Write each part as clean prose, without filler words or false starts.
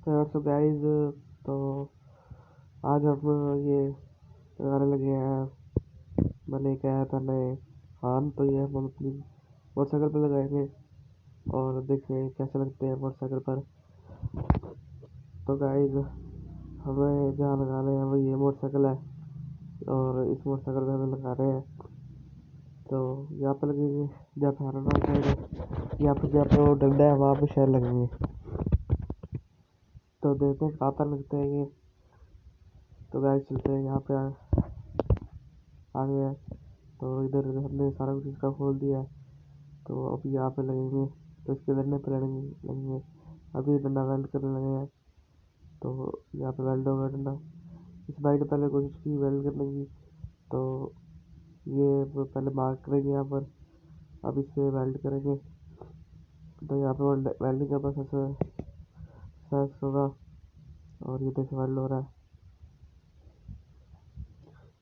तो गाइस, तो आज हम ये लगाने लगे हैं। मैं लेके आया था नए हान, तो ये हम अपनी मोटरसाइकिल पर लगाएंगे और देखें कैसे लगते हैं मोटरसाइकिल पर। तो गाइस, हमें जहाँ लगाने हैं वो ये मोटरसाइकिल है और इस मोटरसाइकिल पे हमें लगा रहे हैं। तो यहाँ पे लगेंगे जहाँ पे हारन होता है, यहाँ पे जहाँ पे वो डंडा है वहाँ पे शायद लगेंगे। तो देखते हैं कहाँ पर लगते हैं ये। तो गाइस चलते हैं यहाँ पे आ गए हैं। तो इधर हमने सारा कुछ इसका खोल दिया है। तो अभी यहाँ पे लगेंगे, तो इसके डंडे पे लगेंगे। अभी डंडा वेल्ड करने लगे हैं। तो यहाँ पे वेल्ड होगा डंडा। इस बाइक ने पहले कोशिश की वेल्ड करने की, तो ये पहले मार्क करेंगे यहाँ पर। अब इस पे वेल्ड करेंगे। तो यहाँ पे वेल्डिंग का प्रोसेस होगा और ये देखो वेल्ड हो रहा है।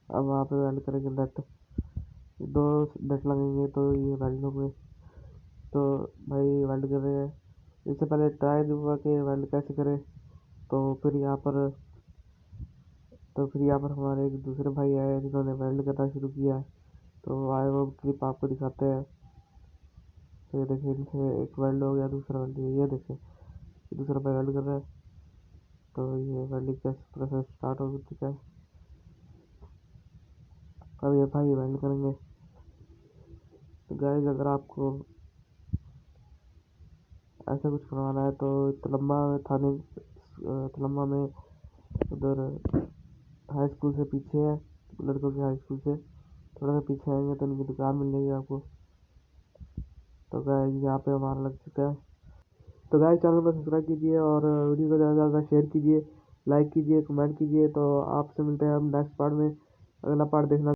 अब वहाँ पे वेल्ड करेंगे नट, 2 नट लगेंगे तो ये वेल्ड होंगे। तो भाई वेल्ड कर रहे हैं। इससे पहले ट्राई दूंगा कि वेल्ड कैसे करें। तो फिर यहाँ पर हमारे एक दूसरे भाई आए जिन्होंने वेल्ड करना शुरू किया। तो आए वो क्लिप आपको दिखाते हैं। तो ये देखिए, इनसे एक वेल्ड हो गया, दूसरा वेल्ड, ये देखिए दूसरा भाई वेल्ड कर रहा है। तो ये वेल्डिंग का प्रोसेस स्टार्ट हो चुका है। अब ये भाई वेल्ड करेंगे। तो गाइस, अगर आपको ऐसा कुछ करवाना है तो तलम्बा में उधर हाई स्कूल से पीछे है, लड़कों के हाई स्कूल से थोड़ा सा पीछे आएंगे तो उनकी दुकान मिल जाएगी आपको। तो गाइस, यहाँ पे हमारा लग चुका है। तो गाइस, चैनल को सब्सक्राइब कीजिए और वीडियो को ज़्यादा से ज़्यादा शेयर कीजिए, लाइक कीजिए, कमेंट कीजिए। तो आपसे मिलते हैं हम नेक्स्ट पार्ट में। अगला पार्ट देखना।